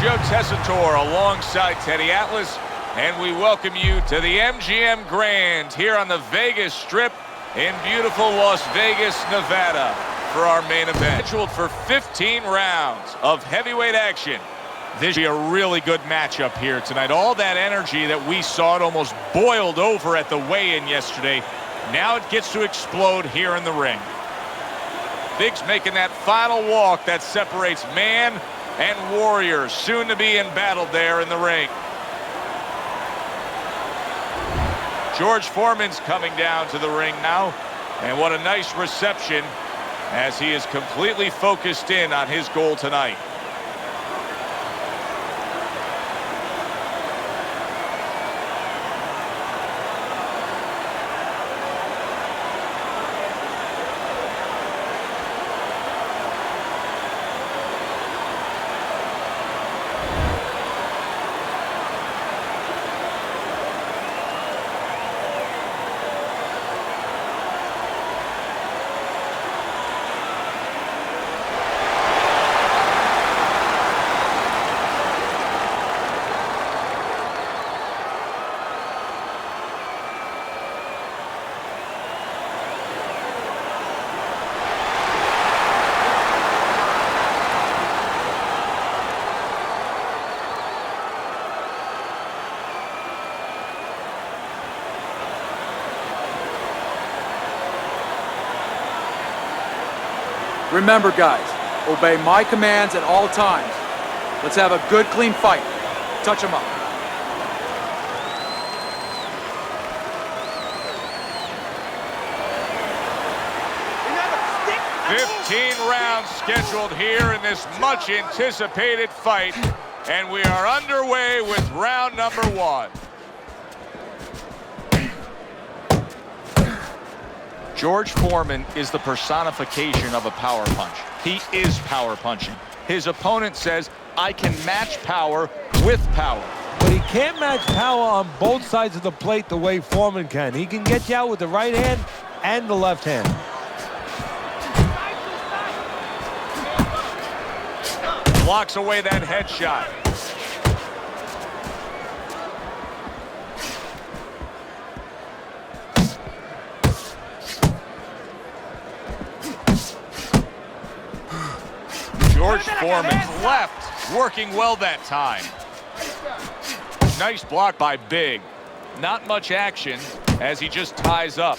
Joe Tessitore alongside Teddy Atlas, and we welcome you to the MGM Grand here on the Vegas Strip in beautiful Las Vegas, Nevada for our main event. Scheduled for 15 rounds of heavyweight action. This will be a really good matchup here tonight. All that energy that we saw, it almost boiled over at the weigh-in yesterday. Now it gets to explode here in the ring. Biggs making that final walk that separates man and warrior, soon to be embattled there in the ring. George Foreman's coming down to the ring now, and what a nice reception as he is completely focused in on his goal tonight. Remember, guys, obey my commands at all times. Let's have a good, clean fight. Touch him up. 15 rounds scheduled here in this much-anticipated fight, and we are underway with round number 1. George Foreman is the personification of a power punch. He is power punching. His opponent says, I can match power with power. But he can't match power on both sides of the plate the way Foreman can. He can get you out with the right hand and the left hand. Blocks away that headshot. George Foreman's left working well that time. Nice block by Big. Not much action as he just ties up.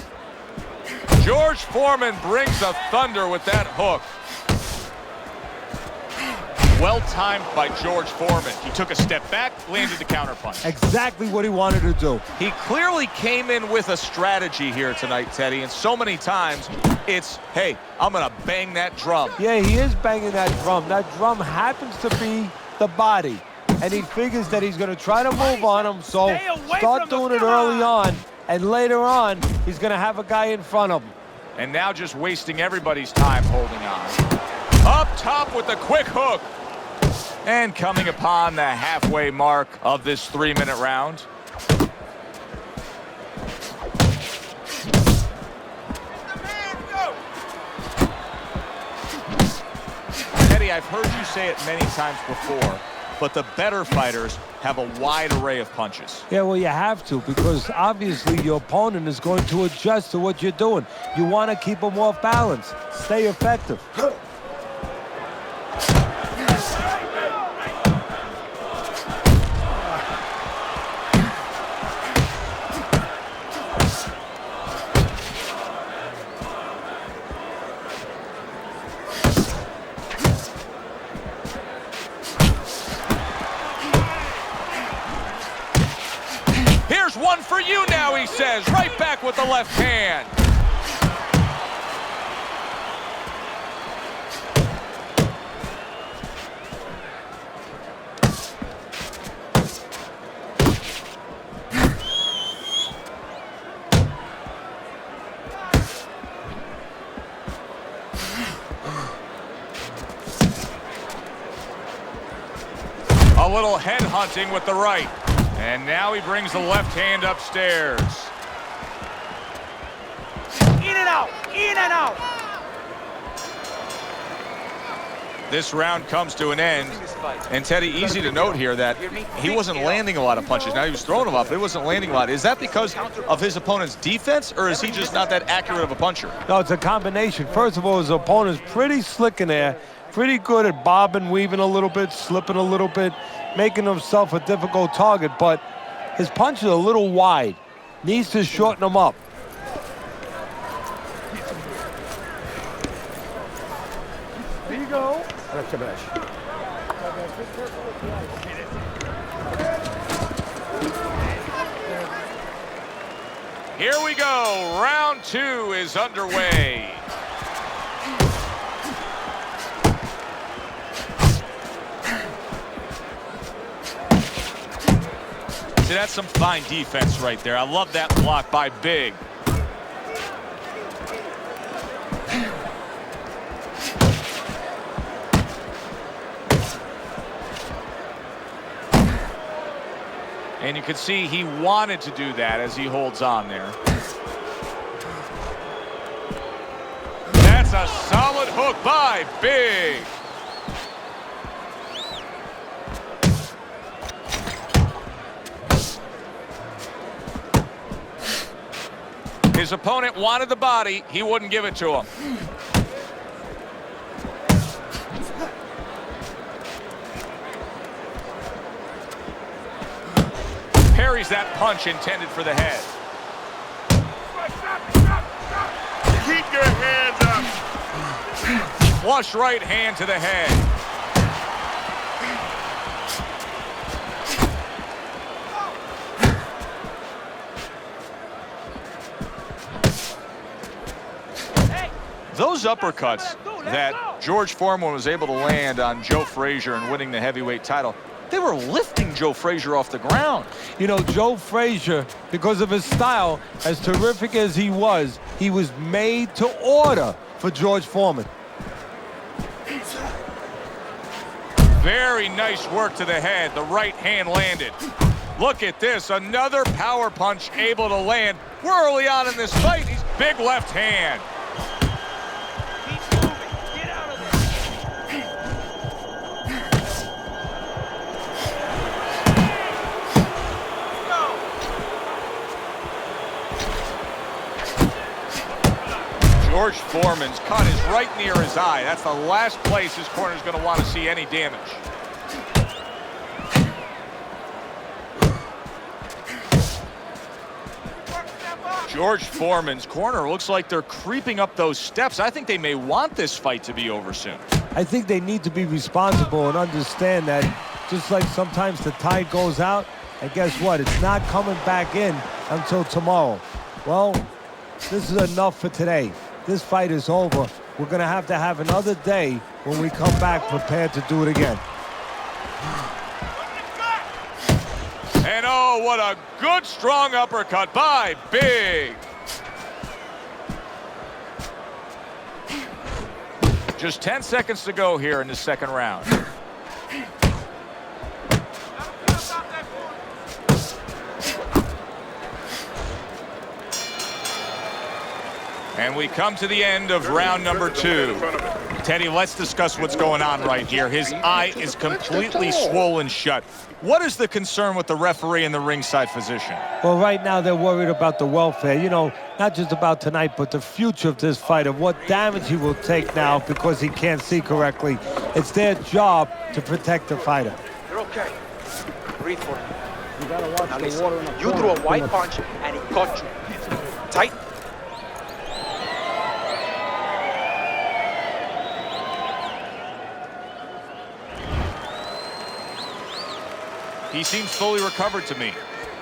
George Foreman brings the thunder with that hook. Well timed by George Foreman. He took a step back, landed the counterpunch. Exactly what he wanted to do. He clearly came in with a strategy here tonight, Teddy, and so many times it's, hey, I'm going to bang that drum. Yeah, he is banging that drum. That drum happens to be the body, and he figures that he's going to try to move on him, so start doing it early on, and later on, he's going to have a guy in front of him. And now just wasting everybody's time holding on. Up top with the quick hook. And coming upon the halfway mark of this 3-minute round. Teddy, I've heard you say it many times before, but the better fighters have a wide array of punches. Yeah, well, you have to, because obviously your opponent is going to adjust to what you're doing. You want to keep him off balance. Stay effective. One for you now, he says, right back with the left hand. A little head hunting with the right. And now he brings the left hand upstairs. In and out, in and out. This round comes to an end. And Teddy, easy to note here that he wasn't landing a lot of punches. Now he was throwing them up, but he wasn't landing a lot. Is that because of his opponent's defense, or is he just not that accurate of a puncher? No, it's a combination. First of all, his opponent's pretty slick in there, pretty good at bobbing, weaving a little bit, slipping a little bit, making himself a difficult target, but his punches are a little wide. Needs to shorten them up. There you go. Here we go. Round 2 is underway. See, that's some fine defense right there. I love that block by Big. And you can see he wanted to do that as he holds on there. That's a solid hook by Big. His opponent wanted the body. He wouldn't give it to him. Parries that punch intended for the head. Keep your hands up. Flush right hand to the head. Those uppercuts that George Foreman was able to land on Joe Frazier and winning the heavyweight title, they were lifting Joe Frazier off the ground. You know, Joe Frazier, because of his style, as terrific as he was made to order for George Foreman. Very nice work to the head. The right hand landed. Look at this, another power punch able to land. We're early on in this fight. He's big left hand. George Foreman's cut is right near his eye. That's the last place his corner's going to want to see any damage. George Foreman's corner looks like they're creeping up those steps. I think they may want this fight to be over soon. I think they need to be responsible and understand that just like sometimes the tide goes out, and guess what? It's not coming back in until tomorrow. Well, this is enough for today. This fight is over. We're going to have another day when we come back prepared to do it again. And oh, what a good, strong uppercut by Big. Just 10 seconds to go here in the second round. And we come to the end of round number 2. Teddy, let's discuss what's going on right here. His eye is completely swollen shut. What is the concern with the referee and the ringside physician? Well, right now they're worried about the welfare. You know, not just about tonight, but the future of this fight, of what damage he will take now because he can't see correctly. It's their job to protect the fighter. You're okay. Breathe for him. You gotta watch now the water in the corner. You threw a white punch and he caught you. Tight. He seems fully recovered to me.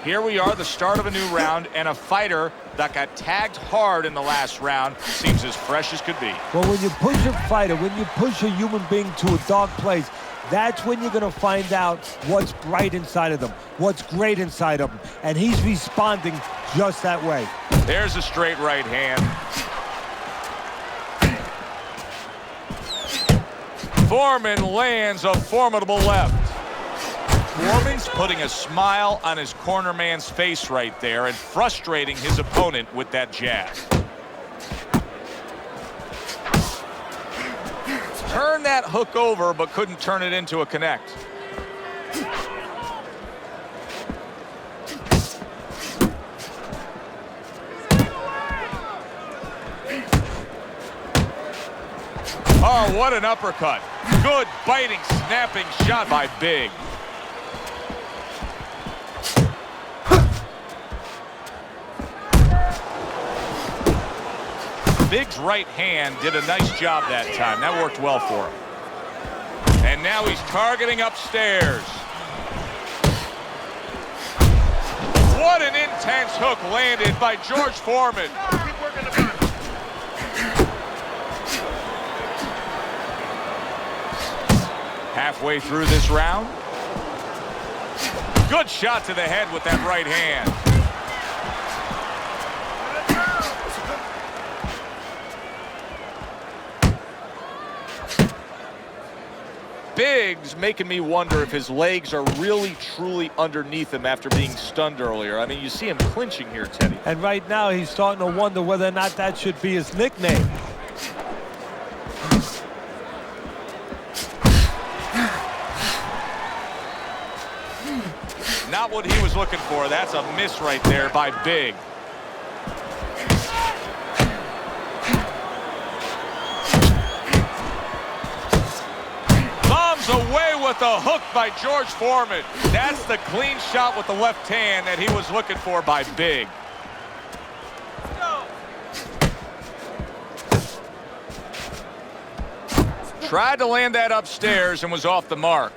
Here we are, the start of a new round, and a fighter that got tagged hard in the last round seems as fresh as could be. Well, when you push a fighter, when you push a human being to a dark place, that's when you're going to find out what's bright inside of them, what's great inside of them. And he's responding just that way. There's a straight right hand. Foreman lands a formidable left. Foreman's putting a smile on his corner man's face right there and frustrating his opponent with that jab. Turned that hook over, but couldn't turn it into a connect. Oh, what an uppercut. Good biting, snapping shot by Big. Big's right hand did a nice job that time. That worked well for him. And now he's targeting upstairs. What an intense hook landed by George Foreman. Keep working the punch. Halfway through this round. Good shot to the head with that right hand. Big's making me wonder if his legs are really, truly underneath him after being stunned earlier. I mean, you see him clinching here, Teddy. And right now, he's starting to wonder whether or not that should be his nickname. Not what he was looking for. That's a miss right there by Big. Away with a hook by George Foreman. That's the clean shot with the left hand that he was looking for by Big. Tried to land that upstairs and was off the mark.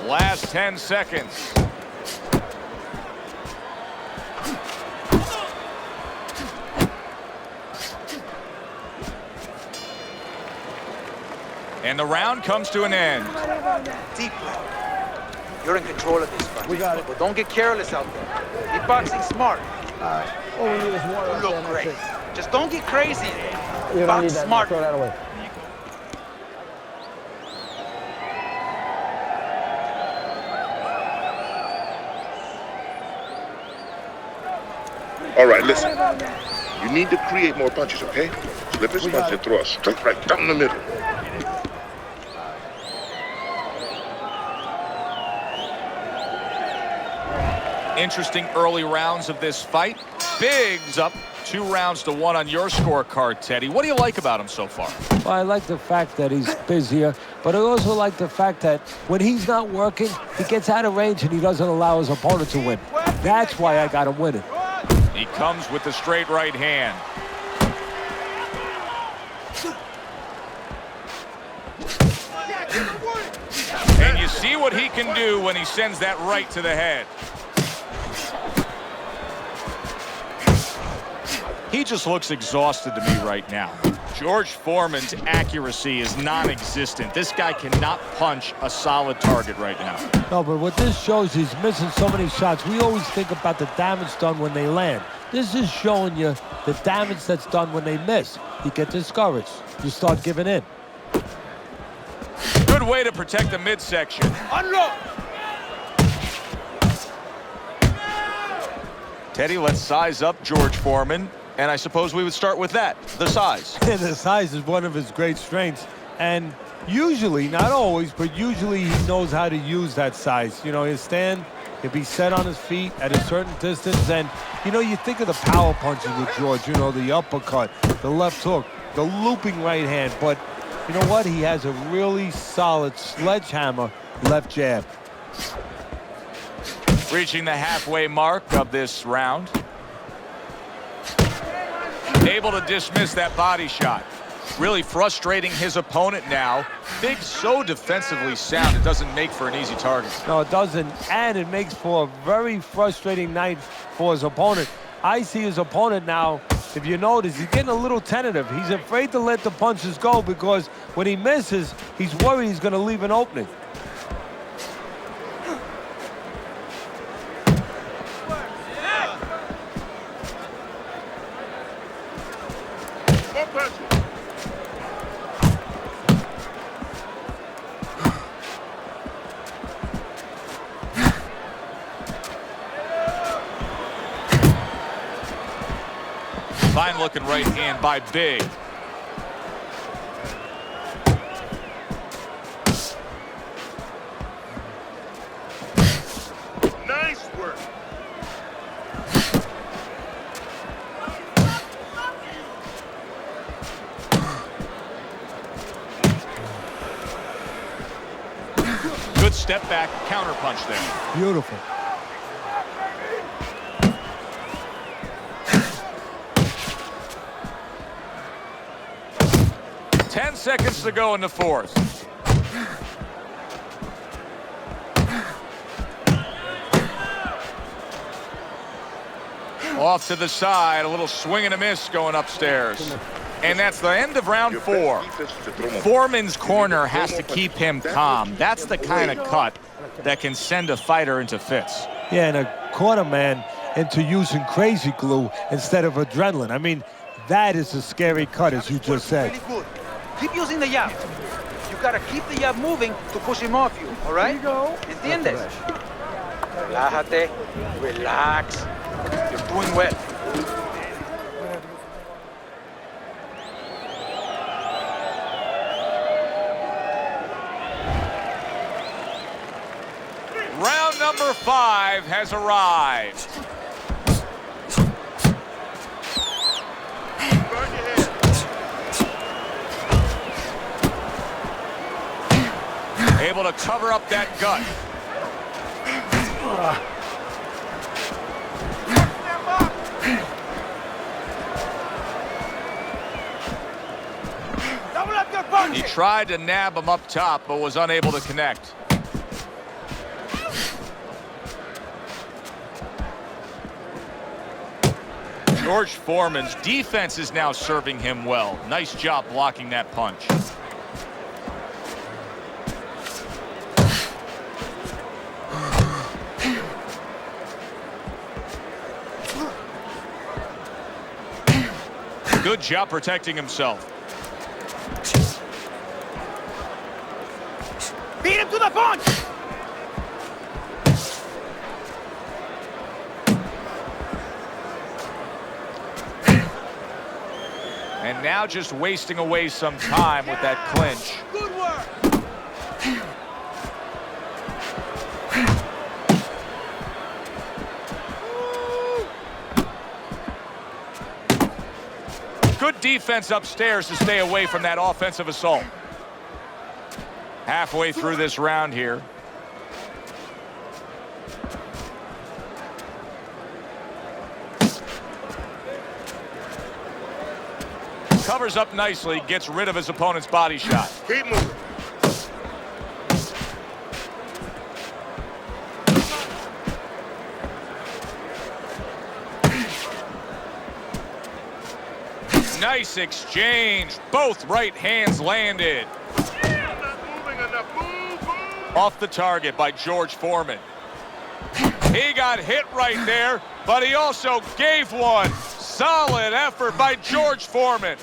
Last 10 seconds. And the round comes to an end. Deep breath. You're in control of this fight. We got it. But don't get careless out there. Be boxing smart. All we need is water. You look great. Just don't get crazy. You don't Box need that. smart. Throw that away. All right, listen. You need to create more punches, okay? Slip his punch and throw a straight right down the middle. Interesting early rounds of this fight. Big's up 2-1 on your scorecard, Teddy. What do you like about him so far? Well, I like the fact that he's busier, but I also like the fact that when he's not working, he gets out of range and he doesn't allow his opponent to win. That's why I got him winning. He comes with the straight right hand. And you see what he can do when he sends that right to the head. He just looks exhausted to me right now. George Foreman's accuracy is non-existent. This guy cannot punch a solid target right now. No, but what this shows, he's missing so many shots. We always think about the damage done when they land. This is showing you the damage that's done when they miss. You get discouraged. You start giving in. Good way to protect the midsection. Unlock. Teddy, let's size up George Foreman. And I suppose we would start with that, the size. The size is one of his great strengths. And usually, not always, but usually he knows how to use that size. You know, his stand, he'll be set on his feet at a certain distance. And, you know, you think of the power punches with George, you know, the uppercut, the left hook, the looping right hand. But you know what? He has a really solid sledgehammer left jab. Reaching the halfway mark of this round. Able to dismiss that body shot. Really frustrating his opponent now. Big's so defensively sound, it doesn't make for an easy target. No, it doesn't, and it makes for a very frustrating night for his opponent. I see his opponent now, if you notice, he's getting a little tentative. He's afraid to let the punches go because when he misses, he's worried he's going to leave an opening. punches. Fine looking right hand by Big. Nice work. Good step back counter punch there. Beautiful. Ten seconds to go in the fourth. Off to the side, a little swing and a miss going upstairs. And that's the end of round 4. Foreman's corner has to keep him calm. That's the kind of cut that can send a fighter into fits. Yeah, and a corner man into using crazy glue instead of adrenaline. I mean, that is a scary cut, as you just said. Really good. Keep using the jab. You gotta keep the jab moving to push him off you, all right? ¿Entiendes? Relájate. Relax. You're doing well. Round number 5 has arrived. Guard your head. Able to cover up that gut. Double up your punch. He tried to nab him up top, but was unable to connect. George Foreman's defense is now serving him well. Nice job blocking that punch. Good job protecting himself. Beat him to the punch. And now just wasting away some time with that clinch. Good work. Good defense upstairs to stay away from that offensive assault. Halfway through this round here. Covers up nicely, gets rid of his opponent's body shot. Keep moving. Nice exchange. Both right hands landed. Not moving enough. Move. Off the target by George Foreman. He got hit right there, but he also gave one. Solid effort by George Foreman.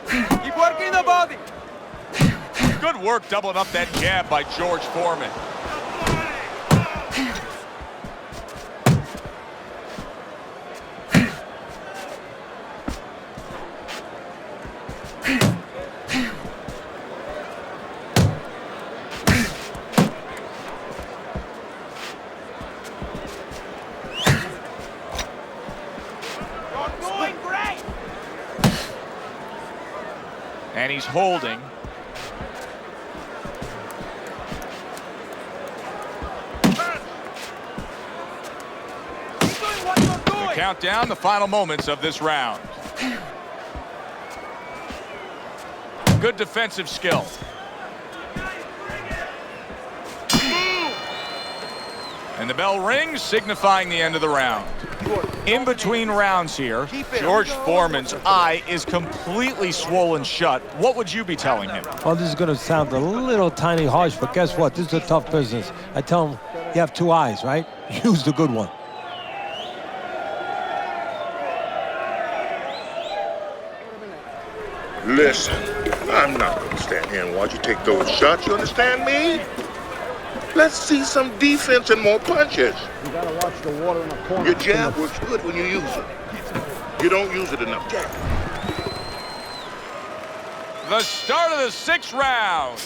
Keep working the body. Good work doubling up that jab by George Foreman. You're doing great. And he's holding. Keep doing what you're doing. Count down the final moments of this round. Good defensive skill. And the bell rings, signifying the end of the round. In between rounds here, George Foreman's eye is completely swollen shut. What would you be telling him? Well, this is going to sound a little tiny harsh, but guess what? This is a tough business. I tell him, you have two eyes, right? Use the good one. Listen, I'm not going to stand here and watch you take those shots. You understand me? Let's see some defense and more punches. You gotta watch the water in the corner. Your jab works good when you use it. You don't use it enough. Jab. The start of the 6th round.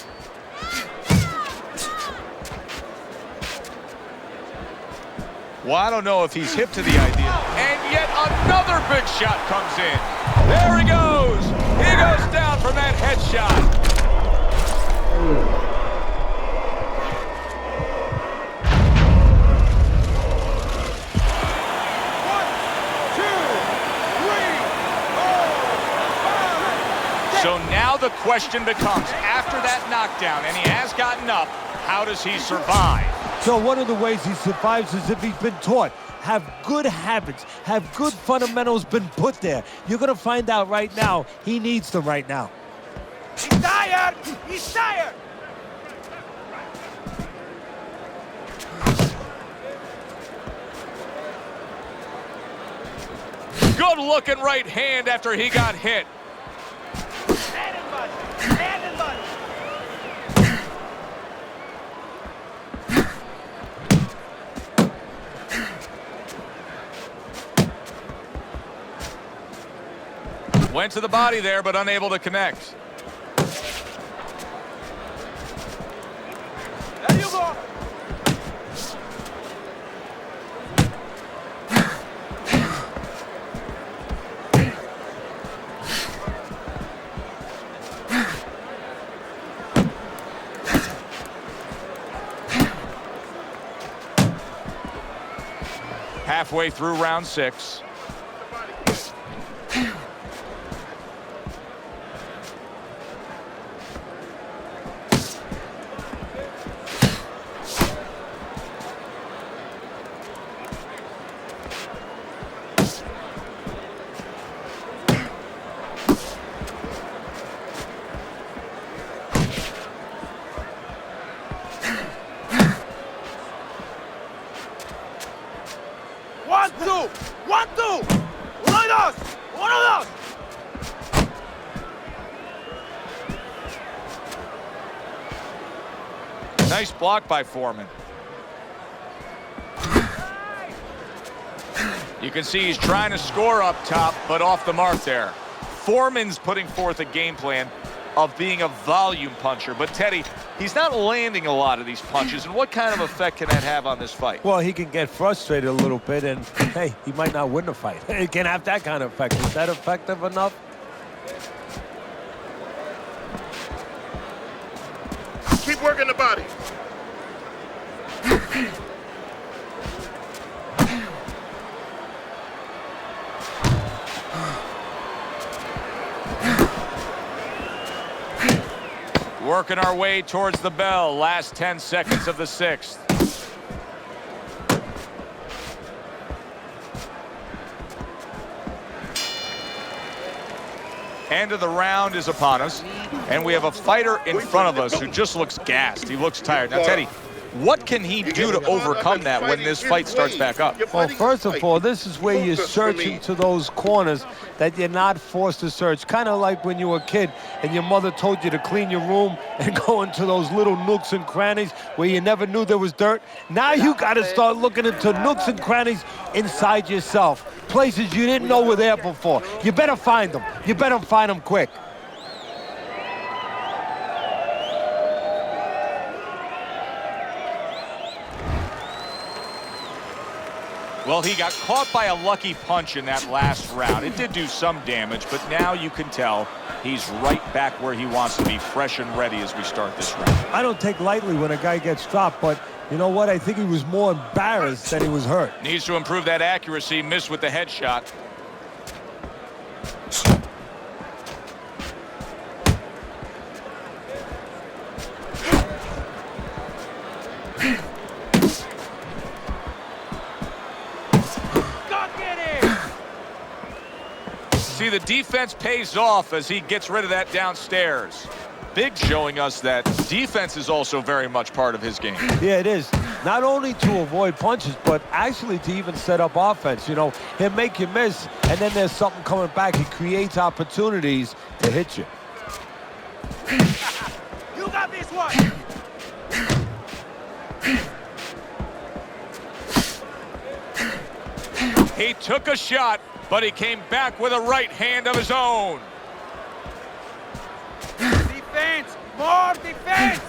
Well, I don't know if he's hip to the idea. And yet another big shot comes in. There he goes. He goes down from that headshot. So now the question becomes, after that knockdown, and he has gotten up, how does he survive? So one of the ways he survives is if he's been taught. Have good habits, have good fundamentals been put there. You're going to find out right now he needs them right now. He's tired! He's tired! Good looking right hand after he got hit. Stand and buddy! Stand and buddy! Went to the body there, but unable to connect. There you go! Halfway through round 6. One, two! One, two! One of those! One of those! Nice block by Foreman. You can see he's trying to score up top, but off the mark there. Foreman's putting forth a game plan of being a volume puncher. But, Teddy, he's not landing a lot of these punches. And what kind of effect can that have on this fight? Well, he can get frustrated a little bit, and, hey, he might not win the fight. It can have that kind of effect. Is that effective enough? Keep working the body. Working our way towards the bell. Last 10 seconds of the 6th. End of the round is upon us, and we have a fighter in front of us who just looks gassed. He looks tired. Now, Teddy, what can he do to overcome that when this fight starts back up? Well, first of all, this is where you search into those corners that you're not forced to search. Kind of like when you were a kid and your mother told you to clean your room and go into those little nooks and crannies where you never knew there was dirt. Now you got to start looking into nooks and crannies inside yourself. Places you didn't know were there before. You better find them. You better find them quick. Well, he got caught by a lucky punch in that last round. It did do some damage, but now you can tell he's right back where he wants to be, fresh and ready as we start this round. I don't take lightly when a guy gets dropped, but you know what? I think he was more embarrassed than he was hurt. Needs to improve that accuracy. Missed with the headshot. See, the defense pays off as he gets rid of that downstairs. Big showing us that defense is also very much part of his game. Yeah, it is. not only to avoid punches, but actually to even set up offense. You know, he'll make you miss, and then there's something coming back. He creates opportunities to hit you. You got this one! He took a shot, but he came back with a right hand of his own. Defense! More defense!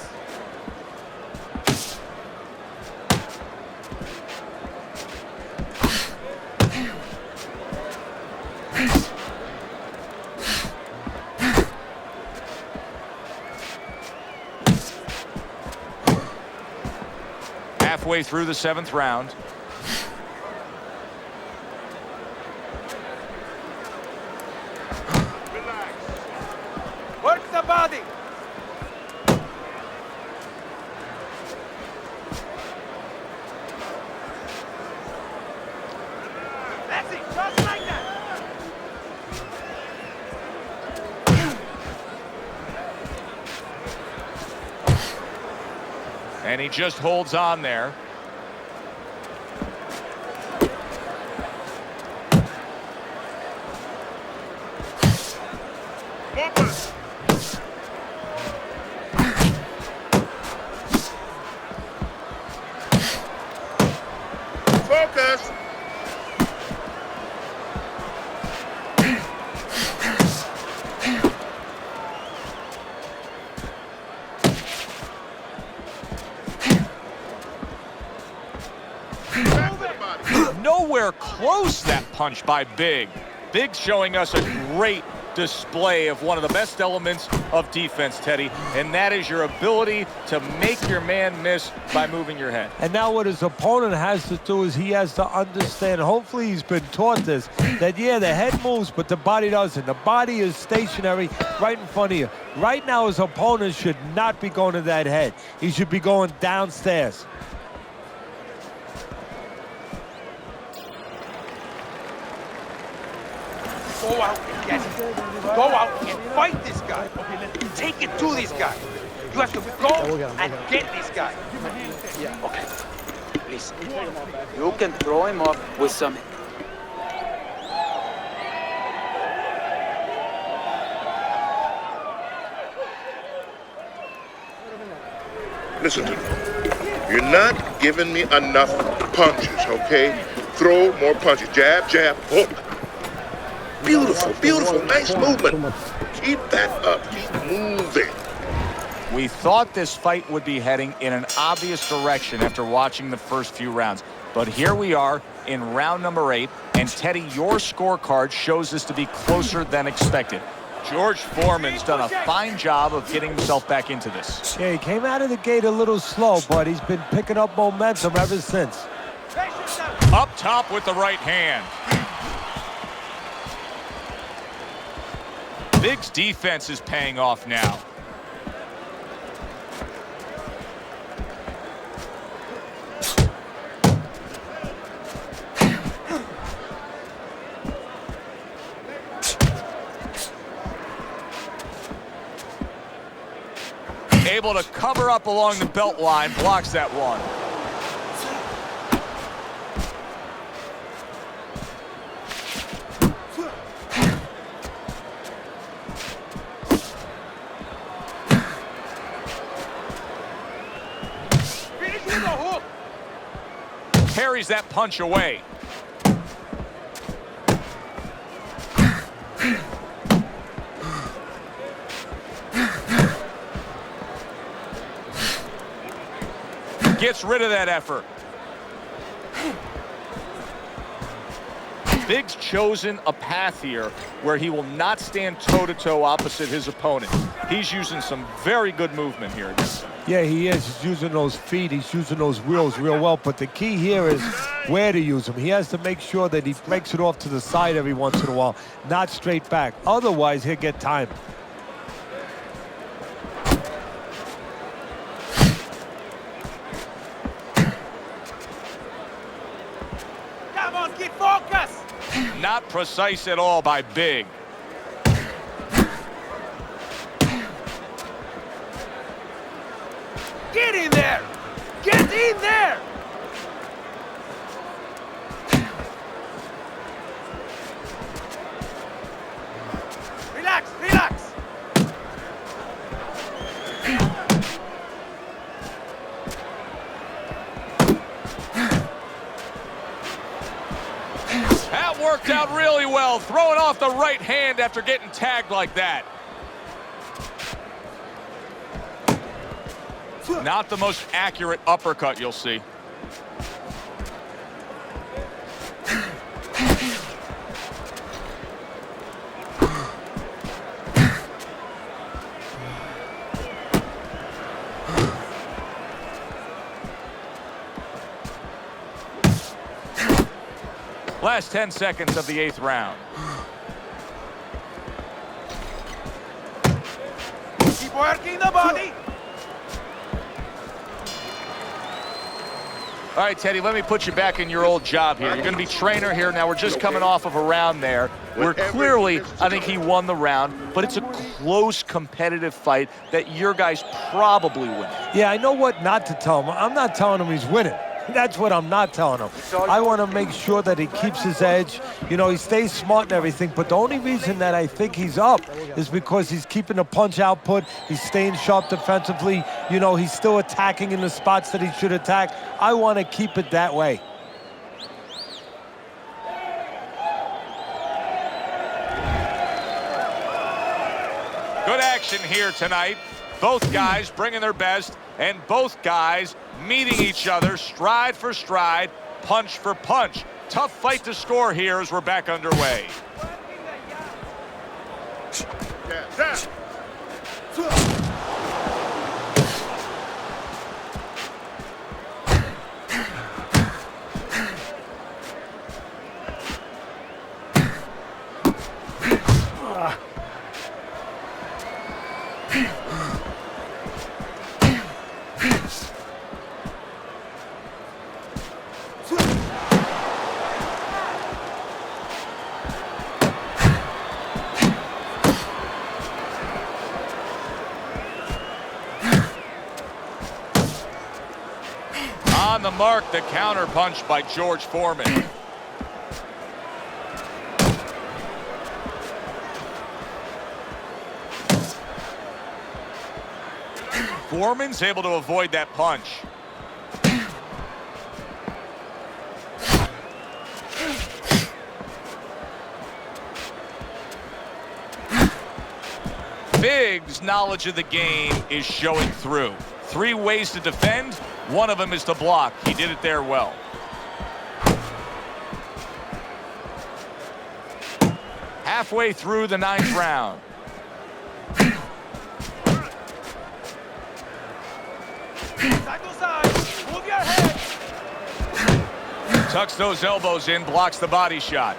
Halfway through the 7th round. Work the body! That's it, just like that! And he just holds on there. Focus. Nowhere close, that punch by Big. Big's showing us a great display of one of the best elements of defense, Teddy, and that is your ability to make your man miss by moving your head. And now what his opponent has to do is he has to understand, hopefully he's been taught this, that yeah, the head moves, but the body doesn't. The body is stationary right in front of you. Right now, his opponent should not be going to that head. He should be going downstairs. Go out and get it. Go out and fight this guy. Take it to this guy. You have to go and get this guy. Yeah, okay. Listen, you can throw him off with some... Listen to me. You're not giving me enough punches, okay? Throw more punches. Jab, jab, hook. Beautiful, beautiful, nice movement. Keep that up, keep moving. We thought this fight would be heading in an obvious direction after watching the first few rounds. But here we are in round number 8, and Teddy, your scorecard shows this to be closer than expected. George Foreman's done a fine job of getting himself back into this. Yeah, he came out of the gate a little slow, but he's been picking up momentum ever since. Up top with the right hand. Big's defense is paying off now. Able to cover up along the belt line, blocks that one. Parries that punch away. Gets rid of that effort. Big's chosen a path here where he will not stand toe-to-toe opposite his opponent. He's using some very good movement here against him. Yeah, he is. He's using those feet. He's using those wheels real well. But the key here is where to use them. He has to make sure that he breaks it off to the side every once in a while, not straight back. Otherwise, he'll get timed. Come on, get focused! Not precise at all by Big. Get in there! Get in there! well, throwing off the right hand after getting tagged like that. Not the most accurate uppercut you'll see. Last 10 seconds of the 8th round. Keep working the body. All right, Teddy, let me put you back in your old job here. You're going to be trainer here. Now, we're just coming off of a round there where clearly, I think he won the round, but it's a close, competitive fight that your guys probably win. Yeah, I know what not to tell him. I'm not telling him he's winning. That's what I'm not telling him. I want to make sure that he keeps his edge. You know, he stays smart and everything, but the only reason that I think he's up is because he's keeping the punch output. He's staying sharp defensively. You know, he's still attacking in the spots that he should attack. I want to keep it that way. Good action here tonight. Both guys bringing their best, and both guys meeting each other stride for stride, punch for punch. Tough fight to score here as we're back underway. On the mark, the counter punch by George Foreman. Foreman's able to avoid that punch. Big's knowledge of the game is showing through. 3 ways to defend. One of them is to block. He did it there well. Halfway through the 9th round. Side to side. Move your head. Tucks those elbows in, blocks the body shot.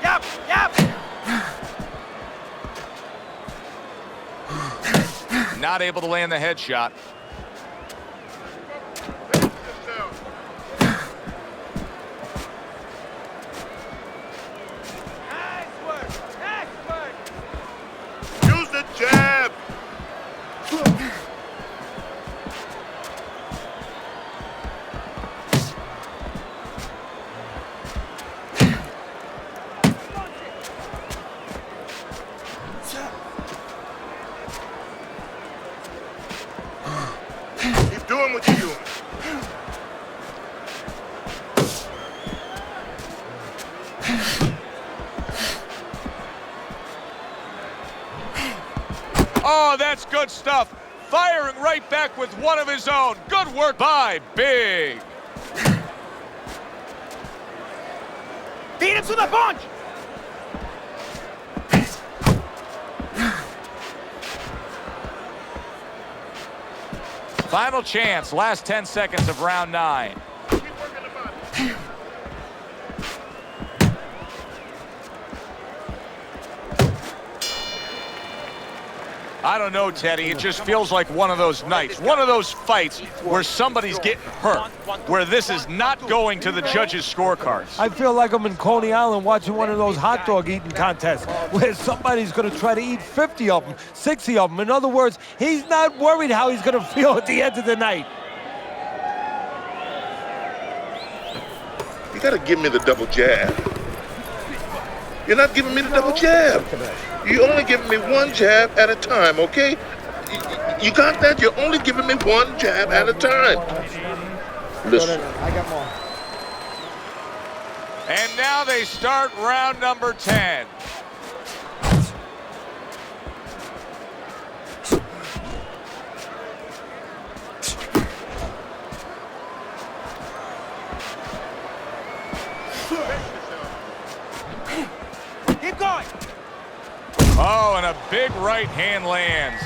Yep, yep. Not able to land the headshot. Nice work. Nice work. Use the jab. Keep doing what you're doing. Oh, that's good stuff. Firing right back with one of his own. Good work by Big. Beat him to the punch. Final chance, last 10 seconds of round 9. Keep working the body. I don't know, Teddy. It just feels like one of those nights, one of those fights where somebody's getting hurt, where this is not going to the judges' scorecards. I feel like I'm in Coney Island watching one of those hot dog eating contests where somebody's going to try to eat 50 of them, 60 of them. In other words, he's not worried how he's going to feel at the end of the night. You gotta give me the double jab. You're not giving me the double jab. You're only giving me one jab at a time, okay? You got that? You're only giving me one jab at a time. Listen. I got more. And now they start round number 10. Keep going. Oh, and a big right hand lands.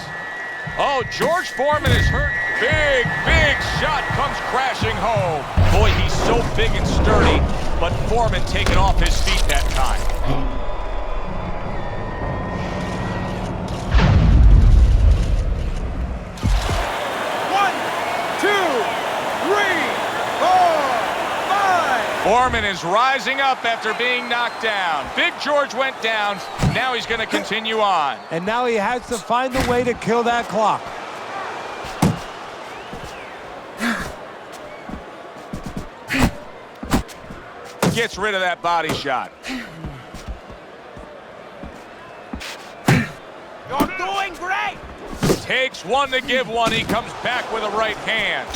Oh, George Foreman is hurt. Big, big shot comes crashing home. Boy, he's so big and sturdy, but Foreman taken off his feet that time. One, two, three, four, five. Foreman is rising up after being knocked down. Big George went down. Now he's going to continue on. And now he has to find a way to kill that clock. Gets rid of that body shot. You're doing great. Takes one to give one. He comes back with a right hand.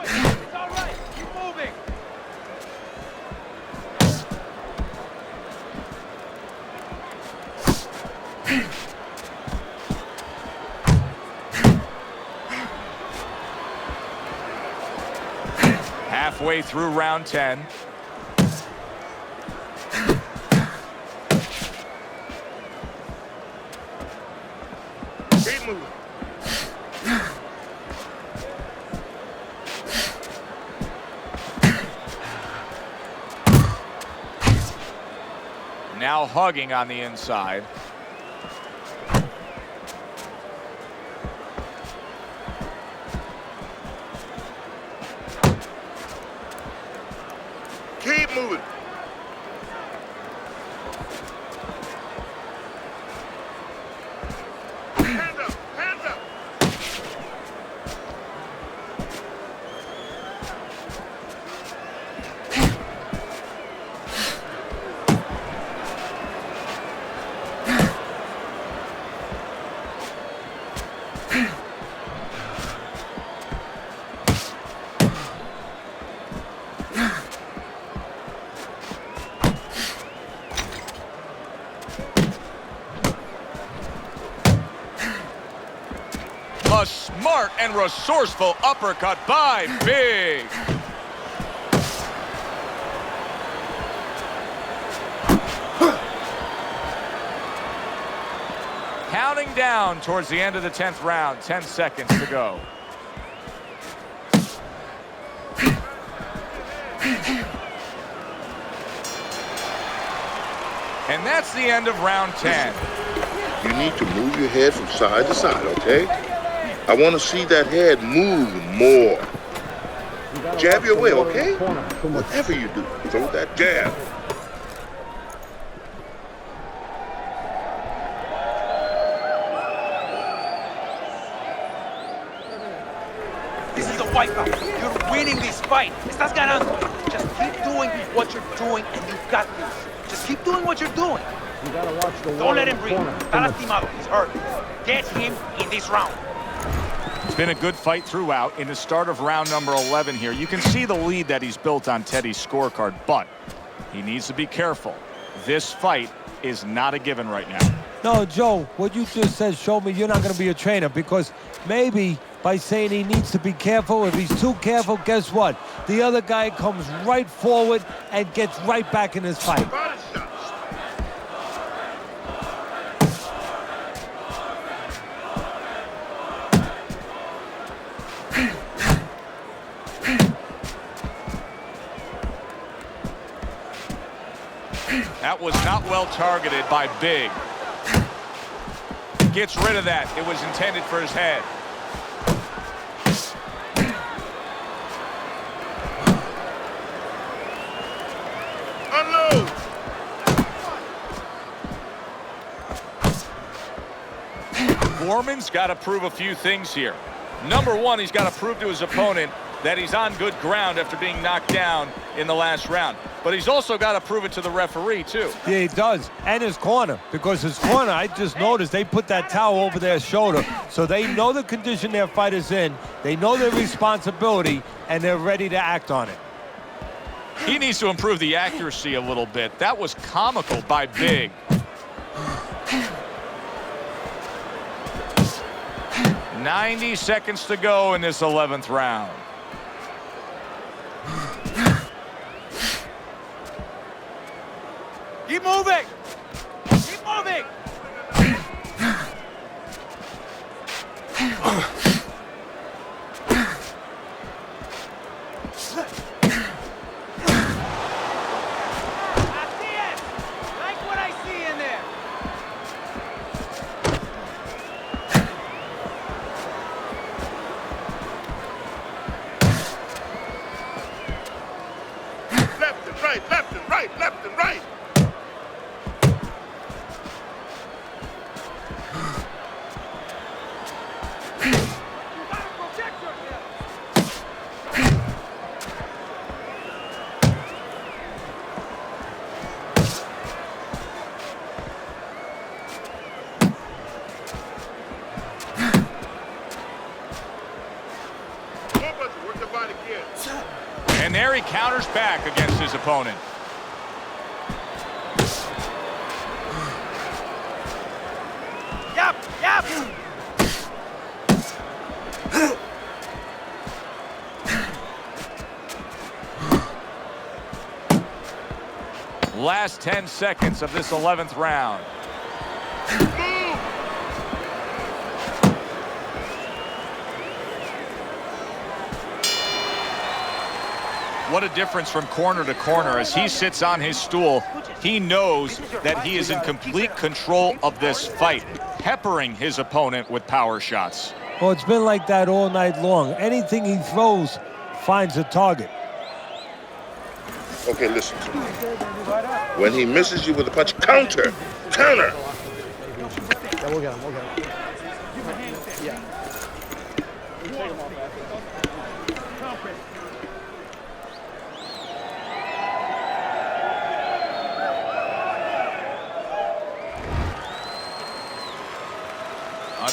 It's all right. Keep moving. Halfway through round 10. Keep moving. Now hugging on the inside. Keep moving. Hands up, hands up. A smart and resourceful uppercut by Big. Counting down towards the end of the 10th round. 10 seconds to go. And that's the end of round 10. You need to move your head from side to side, okay? I want to see that head move more. Jab your way, okay? Whatever you do, throw that jab. This is a wipeout. You're winning this fight. Estás ganando. Just keep doing what you're doing, and you've got this. Just keep doing what you're doing. You gotta watch the Don't water let in him the breathe. corner. Está lastimado. He's hurt. Get him in this round. It's been a good fight throughout. In the start of round number 11 here, you can see the lead that he's built on Teddy's scorecard, but he needs to be careful. This fight is not a given right now. No, Joe, what you just said showed me you're not going to be a trainer, because maybe by saying he needs to be careful, if he's too careful, guess what? The other guy comes right forward and gets right back in his fight. Body shots. That was not well targeted by Big. Gets rid of that. It was intended for his head. Unload. Foreman's got to prove a few things here. Number one, he's got to prove to his opponent that he's on good ground after being knocked down in the last round. But he's also got to prove it to the referee, too. Yeah, he does. And his corner. Because his corner, I just noticed, they put that towel over their shoulder. So they know the condition their fighter's in. They know their responsibility, and they're ready to act on it. He needs to improve the accuracy a little bit. That was comical by Big. "90 seconds to go in this 11th round. Keep moving! Keep moving! I see it! Like what I see in there! Left and right, left and right, left and right. You gotta protect yourself! Work the body again. And there he counters back against his opponent. Yep! Yep! Last 10 seconds of this 11th round. What a difference from corner to corner. As he sits on his stool, he knows that he is in complete control of this fight, peppering his opponent with power shots. Well, it's been like that all night long. Anything he throws finds a target. Okay, listen to me. When he misses you with a punch, counter! Counter! Yeah, we'll get him. We'll get him. Yeah. Take him off after.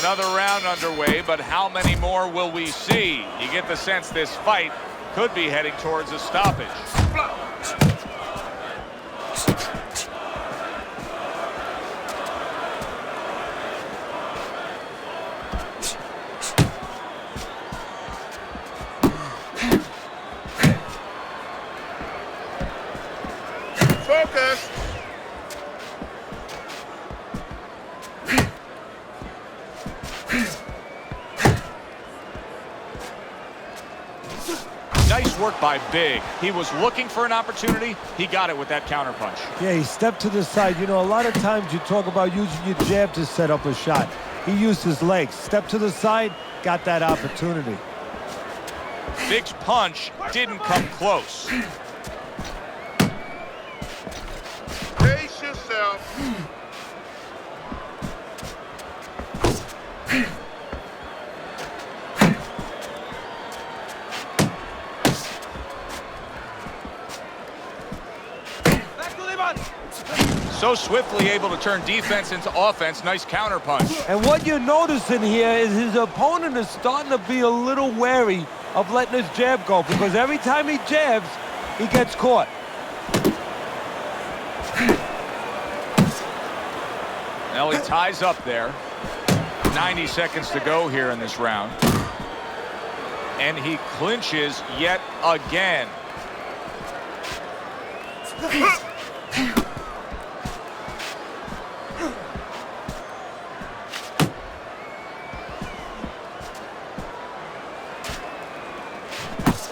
Another round underway, but how many more will we see? You get the sense this fight could be heading towards a stoppage. Focus! Nice work by Big. He was looking for an opportunity. He got it with that counterpunch. Yeah, he stepped to the side. You know, a lot of times you talk about using your jab to set up a shot. He used his legs. Stepped to the side, got that opportunity. Big's punch didn't come close. Pace yourself. Back to Liban! So swiftly able to turn defense into offense. Nice counterpunch. And what you're noticing here is his opponent is starting to be a little wary of letting his jab go, because every time he jabs, he gets caught. Now he ties up there. 90 seconds to go here in this round. And he clinches yet again.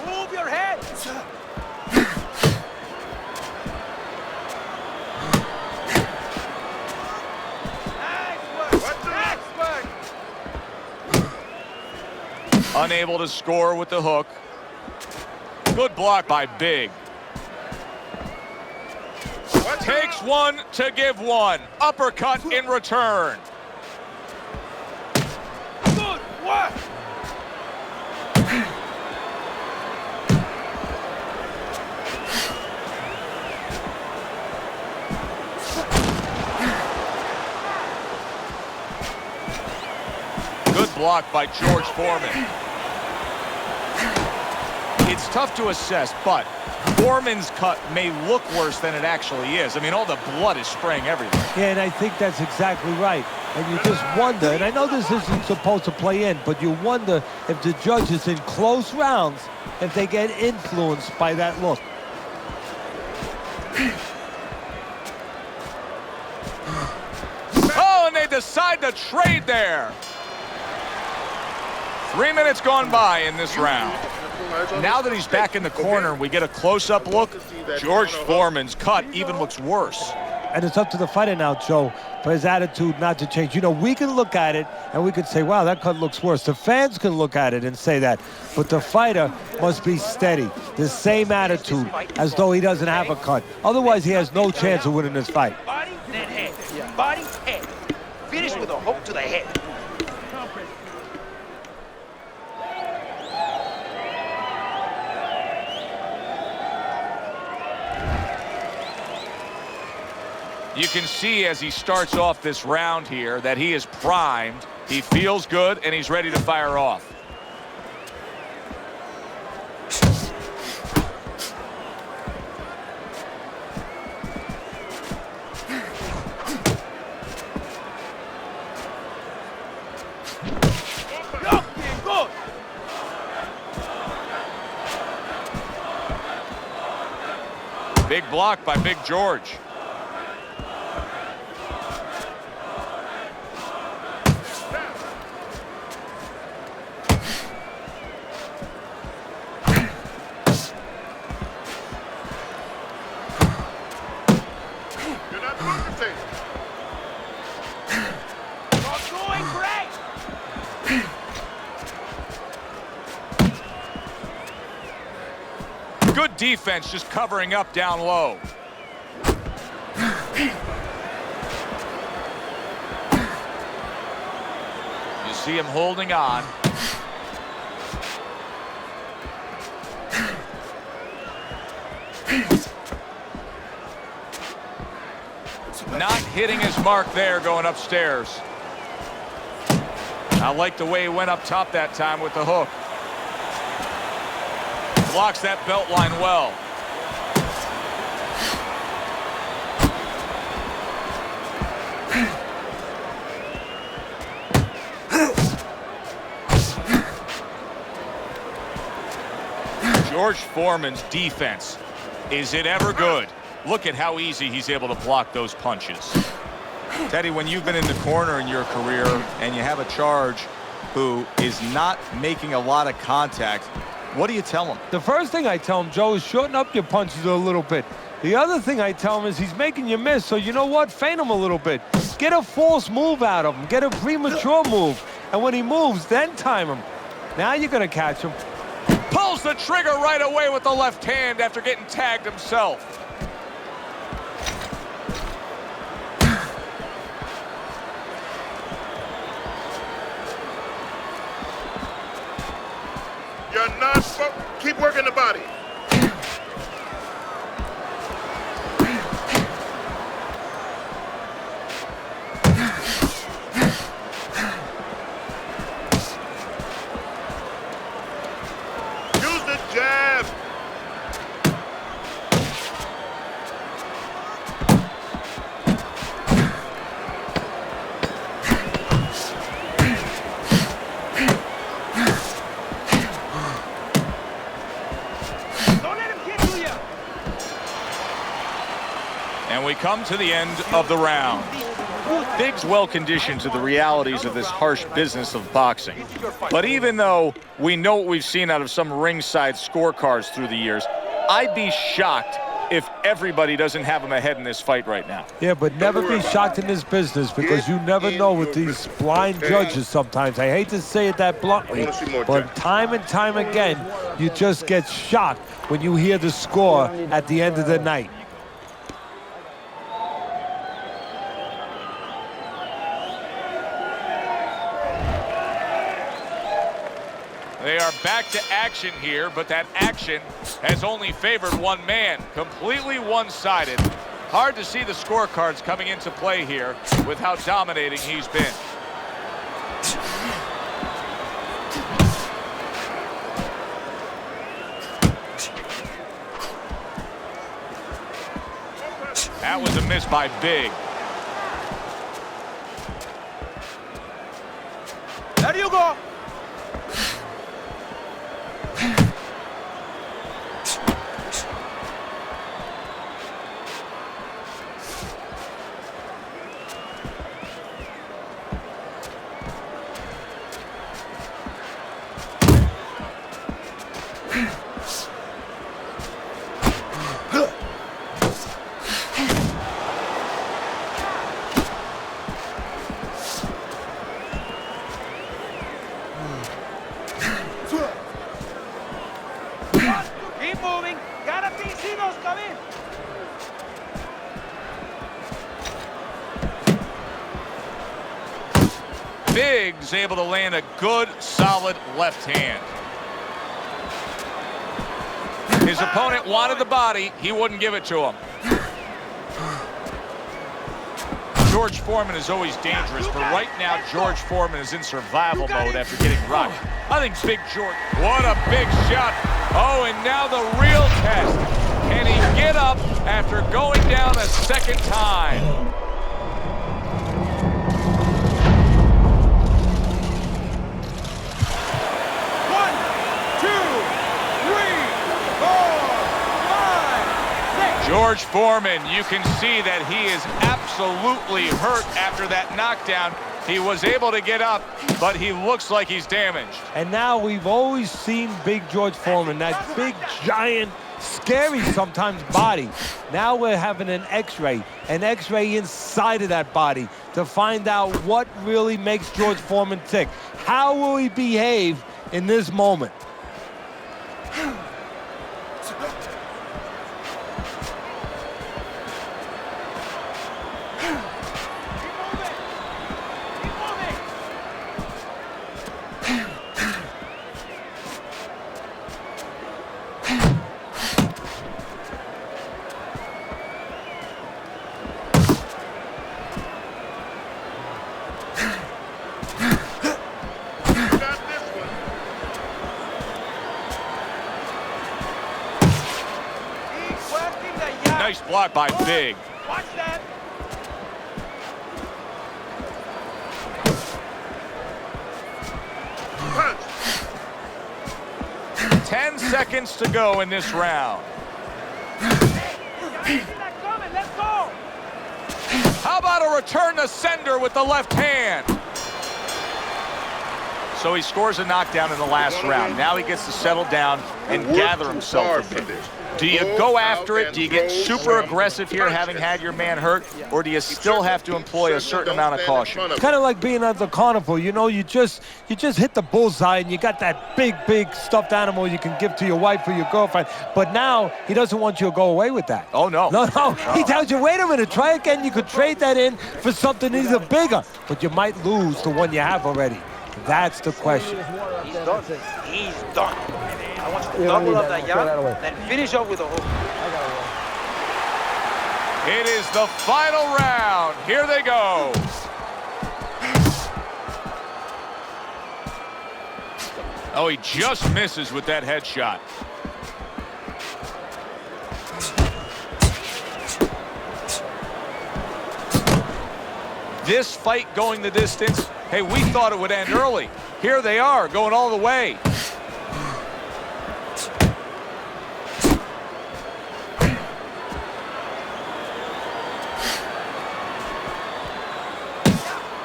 Move your head! Nice work! Nice work! Unable to score with the hook. Good block by Big. Takes one to give one. Uppercut in return. Good work! block by George Foreman. It's tough to assess, but Foreman's cut may look worse than it actually is. I mean, all the blood is spraying everywhere. Yeah, and I think that's exactly right. And you just wonder, and I know this isn't supposed to play in, but you wonder if the judges in close rounds, if they get influenced by that look. Oh, and they decide to trade there. 3 minutes gone by in this round. Now that he's back in the corner, we get a close-up look. George Foreman's cut even looks worse. And it's up to the fighter now, Joe, for his attitude not to change. You know, we can look at it and we can say, wow, that cut looks worse. The fans can look at it and say that. But the fighter must be steady, the same attitude, as though he doesn't have a cut. Otherwise, he has no chance of winning this fight. Body, then head. Body, head. Finish with a hook to the head. You can see as he starts off this round here that he is primed, he feels good, and he's ready to fire off. Good. Big block by Big George. Good defense, just covering up down low. You see him holding on. Not hitting his mark there going upstairs. I like the way he went up top that time with the hook. Blocks that belt line well. George Foreman's defense. Is it ever good? Look at how easy he's able to block those punches. Teddy, when you've been in the corner in your career and you have a charge who is not making a lot of contact, what do you tell him? The first thing I tell him, Joe, is shorten up your punches a little bit. The other thing I tell him is he's making you miss, so you know what? Feint him a little bit. Get a false move out of him. Get a premature move. And when he moves, then time him. Now you're going to catch him. Pulls the trigger right away with the left hand after getting tagged himself. You're not keep working the body. Use the jab. And we come to the end of the round. Big's well conditioned to the realities of this harsh business of boxing. But even though we know what we've seen out of some ringside scorecards through the years, I'd be shocked if everybody doesn't have him ahead in this fight right now. Yeah, but never be shocked in this business because you never know with these blind judges sometimes. I hate to say it that bluntly, but time and time again, you just get shocked when you hear the score at the end of the night. They are back to action here, but that action has only favored one man, completely one-sided. Hard to see the scorecards coming into play here with how dominating he's been. miss by Big. There you go. Keep moving. Gotta see those come in. Big's able to land a good, solid left hand. His opponent wanted the body. He wouldn't give it to him. George Foreman is always dangerous, but right now George Foreman is in survival mode after getting rocked. I think Big George, what a big shot. Oh, and now the real test. Can he get up after going down a second time? One, two, three, four, five, six. George Foreman, you can see that he is absolutely hurt after that knockdown. He was able to get up, but he looks like he's damaged. And now we've always seen Big George Foreman, that big, giant, scary sometimes body. Now we're having an X-ray inside of that body to find out what really makes George Foreman tick. How will he behave in this moment? Nice block by Big. Watch that. Punch. 10 seconds to go in this round. Let's go. How about a return to sender with the left hand? So he scores a knockdown in the last round. Now he gets to settle down and gather himself a bit. Do you go after it? Do you get super aggressive here having had your man hurt? Or do you still have to employ a certain amount of caution? It's kind of like being at the carnival. You know, you just hit the bullseye and you got that big stuffed animal you can give to your wife or your girlfriend. But now he doesn't want you to go away with that. Oh, no. No. He tells you, wait a minute, try again. You could trade that in for something even bigger. But you might lose the one you have already. That's the question. He's done. He's done. I want you to double up that jab, then finish up with a hook. It is the final round. Here they go. Oh, he just misses with that headshot. This fight going the distance, hey, we thought it would end early. Here they are, going all the way.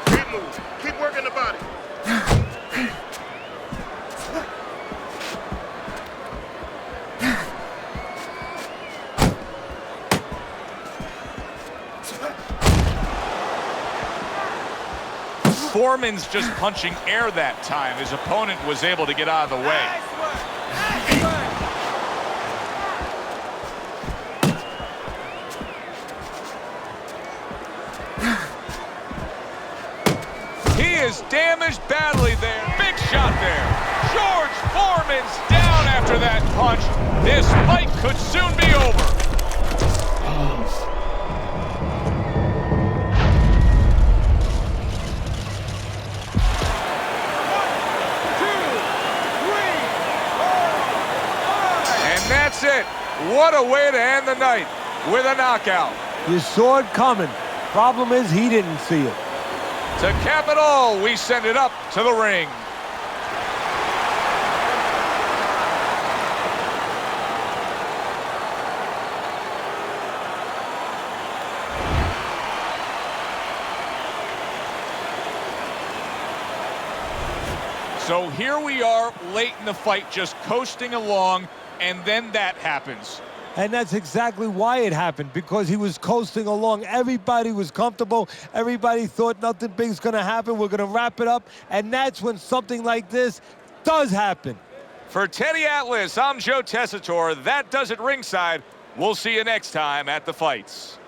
Keep moving. Keep working the body. Foreman's just punching air that time. His opponent was able to get out of the way. He is damaged badly there. Big shot there. George Foreman's down after that punch. This fight could soon be over. That's it. What a way to end the night with a knockout. You saw it coming. Problem is, he didn't see it. To cap it all, we send it up to the ring. So here we are late in the fight, just coasting along, and then that happens. And that's exactly why it happened, because he was coasting along. Everybody was comfortable. Everybody thought nothing big's going to happen. We're going to wrap it up. And that's when something like this does happen. For Teddy Atlas, I'm Joe Tessitore. That does it ringside. We'll see you next time at the fights.